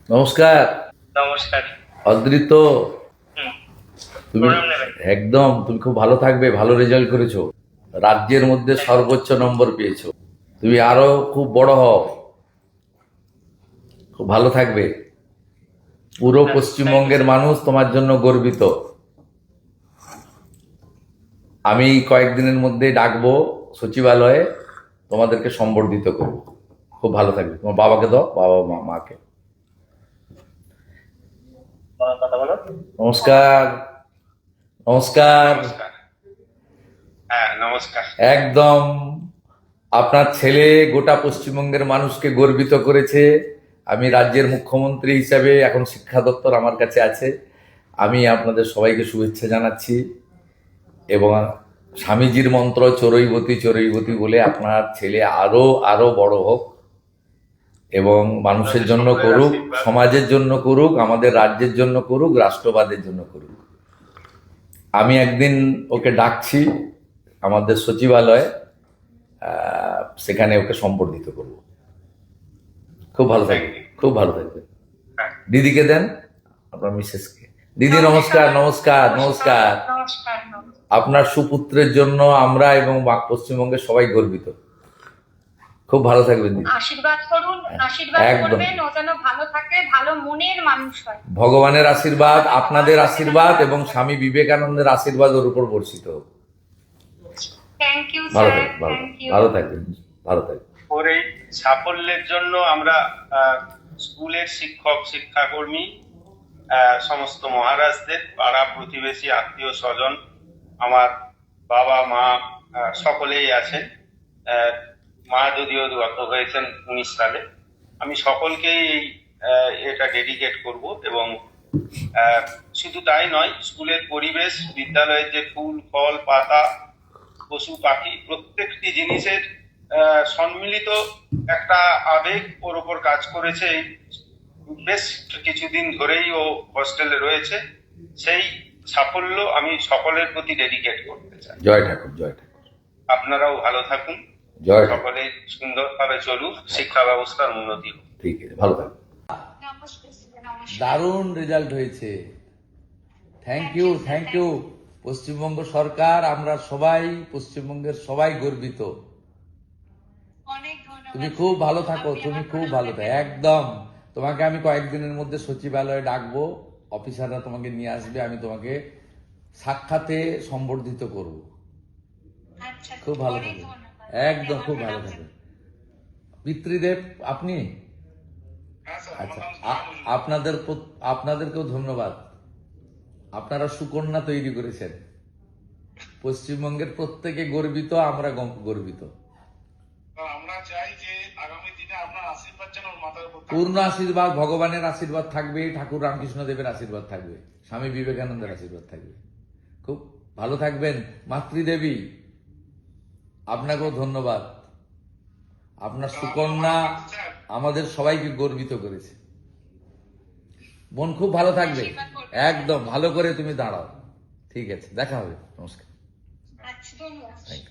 নমস্কার। নমস্কার। অদ্রিত, হুম, তুমি প্রণাম নেবেন। একদম তুমি খুব ভালো থাকবে। ভালো রেজাল্ট করেছো, রাজ্যের মধ্যে সর্বোচ্চ নম্বর পেয়েছো। তুমি আরো খুব বড় হও, খুব ভালো থাকবে। পুরো পশ্চিমবঙ্গের মানুষ তোমার জন্য গর্বিত। আমি কয়েকদিনের মধ্যে ডাকবো সচিবালয়ে, তোমাদেরকে সম্বর্ধিত করবো। খুব ভালো থাকবে। তোমার বাবাকে দাও, বাবা মাকে। কথা বলো। নমস্কার। নমস্কার। নমস্কার। হ্যাঁ, নমস্কার। একদম আপনার ছেলে গোটা পশ্চিমবঙ্গের মানুষকে গর্বিত করেছে। আমি রাজ্যের মুখ্যমন্ত্রী হিসাবে এখন শিক্ষা দপ্তর আমার কাছে আছে। আমি আপনাদের সবাইকে শুভেচ্ছা জানাচ্ছি এবং স্বামীজির মন্ত্র চরৈবতী চরৈবতী বলে আপনার ছেলে আরো আরো বড় হোক এবং মানুষের জন্য করুক, সমাজের জন্য করুক, আমাদের রাজ্যের জন্য করুক, রাষ্ট্রবাদের জন্য করুক। আমি একদিন ওকে ডাকছি আমাদের সচিবালয়ে, সেখানে ওকে সম্বর্ধিত করব। খুব ভালো থাকবে, খুব ভালো থাকবে। দিদিকে দেন, আপনার মিসেসকে। দিদি নমস্কার। নমস্কার। নমস্কার। আপনার সুপুত্রের জন্য আমরা এবং পশ্চিমবঙ্গের সবাই গর্বিত। খুব ভালো থাকবেন দিদি। আশীর্বাদ করুন, আশীর্বাদ একদম। করবেন ও যেন ভালো থাকে, ভালো মনের মানুষ হয়। ভগবানের আশীর্বাদ, আপনাদের আশীর্বাদ এবং স্বামী বিবেকানন্দের আশীর্বাদ ওর উপর বর্ষিত হোক। থ্যাংক ইউ ভালো স্যার, থাকবেন, থ্যাংক ইউ। ভালো থাকবেন, ভালো থাকবেন। ওর এই সাফল্যের জন্য আমরা স্কুলের শিক্ষক শিক্ষাকর্মী, সমস্ত মহারাজদের, পাড়া প্রতিবেশী, আত্মীয় স্বজন, আমার বাবা মা সকলেই আছেন। মা যদিও গত হয়েছেন 19 সালে। আমি সকলকেই এটা ডেডিকেট করব এবং শুধু তাই নয়, স্কুলের পরিবেশ, বিদ্যালয়ের যে ফুল ফল পাতা, পশু পাখি, প্রত্যেকটি জিনিসের সম্মিলিত একটা আবেগ ওর ওপর কাজ করেছে। এই বেশ কিছুদিন ধরেই ও হস্টেলে রয়েছে। সেই সাফল্য আমি সকলের প্রতি ডেডিকেট করতে চাই। জয় ঠাকুর, জয় ঠাকুর। আপনারাও ভালো থাকুন, জয় ঠাকুর। সকলে সুন্দরভাবে চলুক, শিক্ষা ব্যবস্থার উন্নতি হোক। ঠিক আছে, ভালো থাকুন। নমস্কার, নমস্কার। দারুণ রেজাল্ট হয়েছে। Thank you, thank you. Paschimbanga সরকার, আমরা সবাই, পশ্চিমবঙ্গের সবাই গর্বিত। অনেক ধন্যবাদ। তুমি খুব ভালো থাকো, তুমি খুব ভালো থাকো। একদম। তোমাকে আমি কয়েকদিনের মধ্যে সচিবালয়ে ডাকবো, অফিসাররা তোমাকে নিয়ে আসবে, আমি তোমাকে সাক্ষাতে সম্বর্ধিত করব। আচ্ছা, খুব ভালো অনেক থাকবে, ধন্যবাদ। একদম খুব ভালো থাকবে। পিতৃদেব আপনি? আচ্ছা, আপনাদেরকেও ধন্যবাদ। আপনারা সুকন্যা তৈরি করেছেন। পশ্চিমবঙ্গের প্রত্যেকে গর্বিত, আমরা গর্বিত। আমরা চাই যে আগামী দিনে আপনার আশীর্বাদ যেন ওর মাথার উপর থাকে। পূর্ণ আশীর্বাদ, ভগবানের আশীর্বাদ থাকবে, ঠাকুর রামকৃষ্ণ দেবের আশীর্বাদ থাকবে, স্বামী বিবেকানন্দের আশীর্বাদ থাকবে। খুব ভালো থাকবেন। মাতৃদেবী, আপনাকেও ধন্যবাদ। আপনার সুকন্যা আমাদের সবাইকে গর্বিত করেছে। বোন খুব ভালো থাকবে, একদম ভালো করে তুমি দাঁড়াও। ঠিক আছে, দেখা হবে। নমস্কার। আচ্ছা, ধন্যবাদ। Thank you.